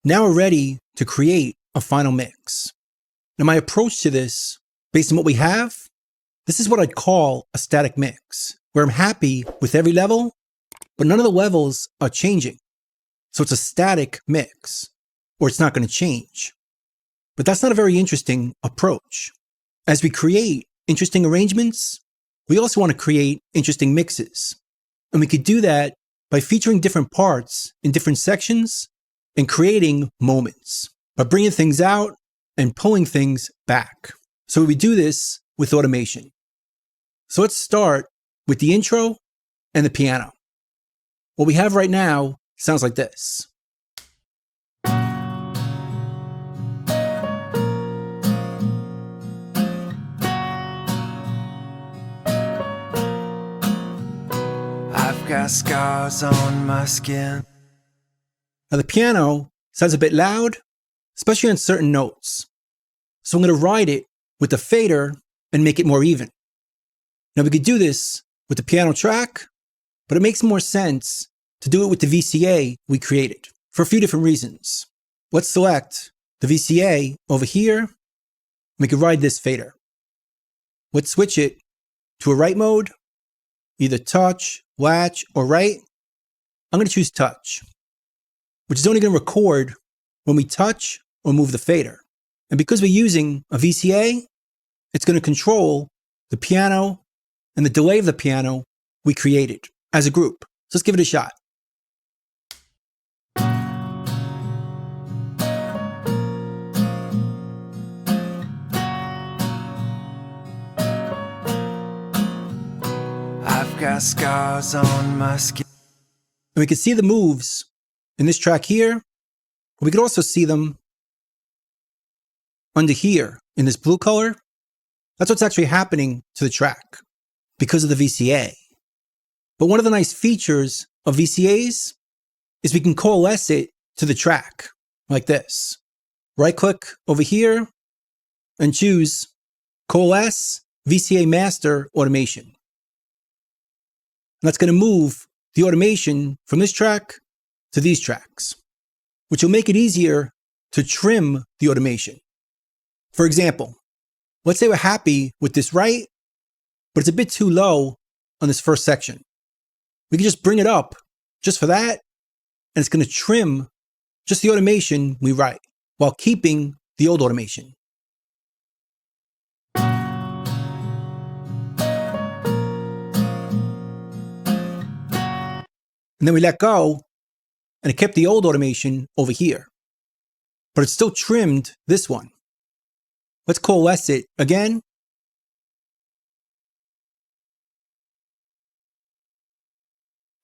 Now we're ready to create a final mix. Now my approach to this, based on what we have, this is what I'd call a static mix, where I'm happy with every level, but none of the levels are changing. So it's a static mix, or it's not going to change. But that's not a very interesting approach. As we create interesting arrangements, we also want to create interesting mixes. And we could do that by featuring different parts in different sections and creating moments, by bringing things out and pulling things back. So we do this with automation. So let's start with the intro and the piano. What we have right now sounds like this. I've got scars on my skin. Now the piano sounds a bit loud, especially on certain notes. So I'm going to ride it with the fader and make it more even. Now we could do this with the piano track, but it makes more sense to do it with the VCA we created for a few different reasons. Let's select the VCA over here, and we can ride this fader. Let's switch it to a write mode, either touch, latch, or write. I'm going to choose touch, which is only going to record when we touch or move the fader. And because we're using a VCA, it's going to control the piano and the delay of the piano we created as a group. So let's give it a shot. I've got scars on my skin. And we can see the moves in this track here, but we could also see them under here in this blue color. That's what's actually happening to the track because of the VCA. But one of the nice features of VCAs is we can coalesce it to the track like this. Right click over here and choose Coalesce VCA Master Automation. And that's going to move the automation from this track to these tracks, which will make it easier to trim the automation. For example, let's say we're happy with this write, but it's a bit too low on this first section. We can just bring it up just for that, and it's going to trim just the automation we write while keeping the old automation. And then we let go, and it kept the old automation over here. But it still trimmed this one. Let's coalesce it again.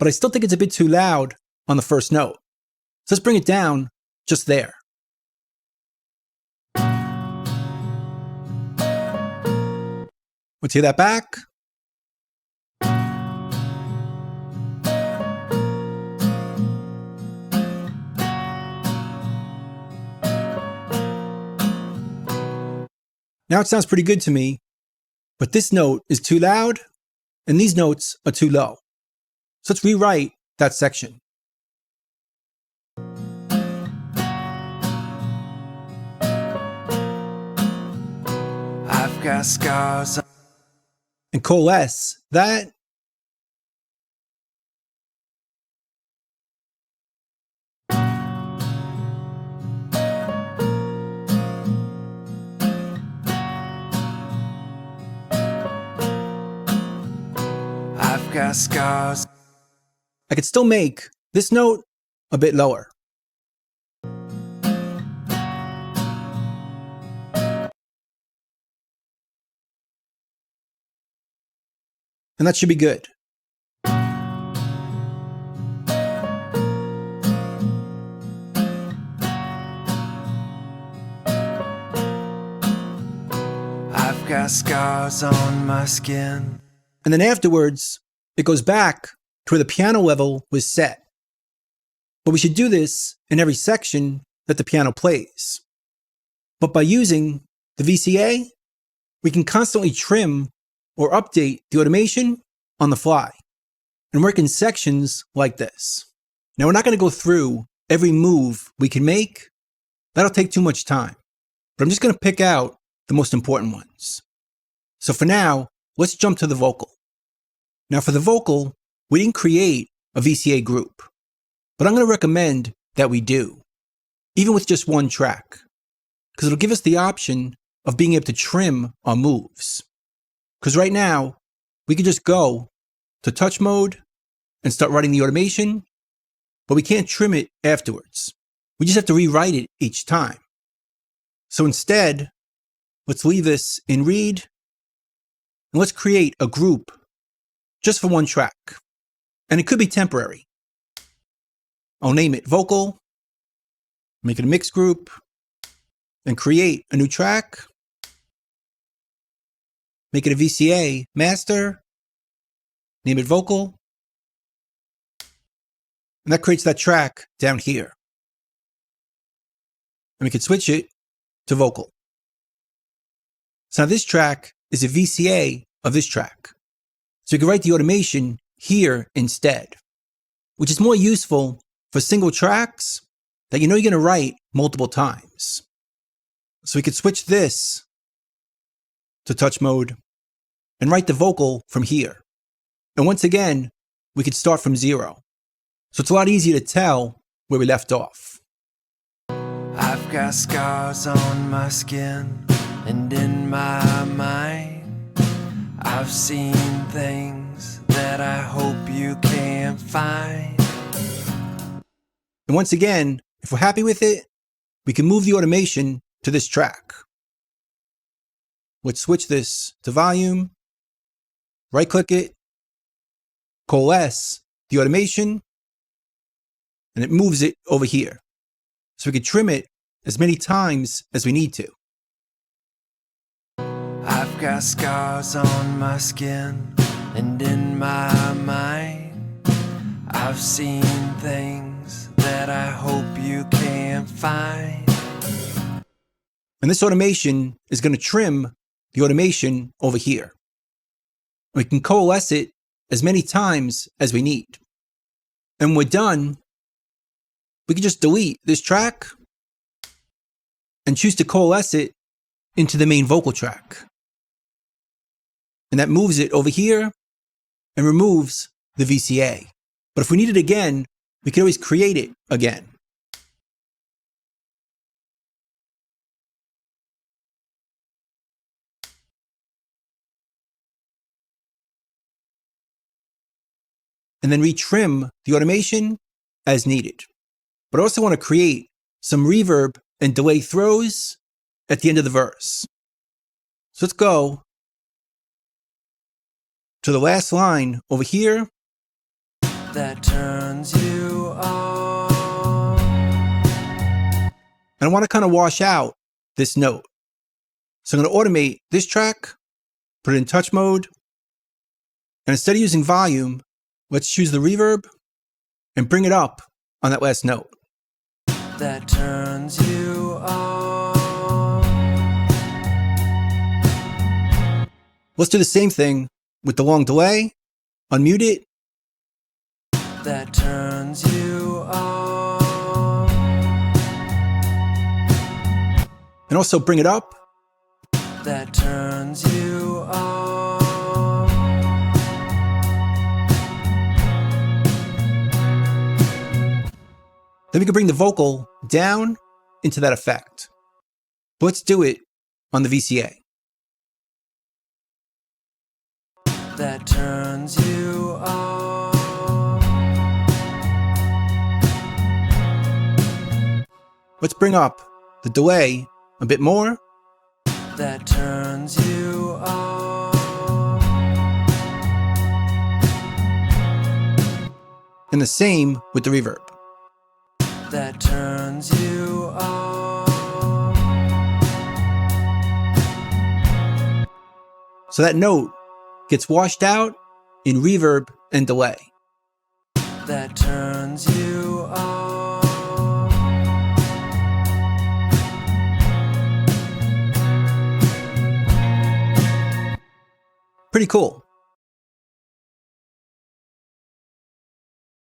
But I still think it's a bit too loud on the first note. So let's bring it down just there. Let's hear that back. Now it sounds pretty good to me, but this note is too loud and these notes are too low. So let's rewrite that section. I've got scars. And coalesce that. I've got scars. I could still make this note a bit lower. And that should be good. I've got scars on my skin. And then afterwards, it goes back to where the piano level was set. But we should do this in every section that the piano plays. But by using the VCA, we can constantly trim or update the automation on the fly and work in sections like this. Now, we're not going to go through every move we can make, that'll take too much time. But I'm just going to pick out the most important ones. So for now, let's jump to the vocal. Now for the vocal, we didn't create a VCA group, but I'm going to recommend that we do, even with just one track, because it'll give us the option of being able to trim our moves. Because right now, we could just go to touch mode and start writing the automation, but we can't trim it afterwards. We just have to rewrite it each time. So instead, let's leave this in read, and let's create a group just for one track. And it could be temporary. I'll name it vocal, make it a mixed group, and create a new track. Make it a VCA master, name it vocal, and that creates that track down here. And we can switch it to vocal. So now this track is a VCA of this track. So you can write the automation here instead, which is more useful for single tracks that you know you're going to write multiple times. So we could switch this to touch mode and write the vocal from here. And once again, we could start from 0. So it's a lot easier to tell where we left off. I've got scars on my skin and in my mind. I've seen things that I hope you can't find. And once again, if we're happy with it, we can move the automation to this track. Let's switch this to volume, right-click it, coalesce the automation, and it moves it over here. So we can trim it as many times as we need to. I've got scars on my skin and in my mind. I've seen things that I hope you can't find. And this automation is going to trim the automation over here. We can coalesce it as many times as we need. And when we're done, we can just delete this track and choose to coalesce it into the main vocal track. And that moves it over here and removes the VCA. But if we need it again, we can always create it again. And then retrim the automation as needed. But I also want to create some reverb and delay throws at the end of the verse. So let's go to the last line over here. That turns you on. And I want to kind of wash out this note. So I'm going to automate this track, put it in touch mode, and instead of using volume, let's choose the reverb and bring it up on that last note. That turns you on. Let's do the same thing with the long delay, unmute it, That turns you on. and also bring it up. That turns you on. Then we can bring the vocal down into that effect. But let's do it on the VCA. That turns you on. Let's bring up the delay a bit more. That turns you on. And the same with the reverb. That turns you on. So that note gets washed out in reverb and delay. That turns you on. Pretty cool.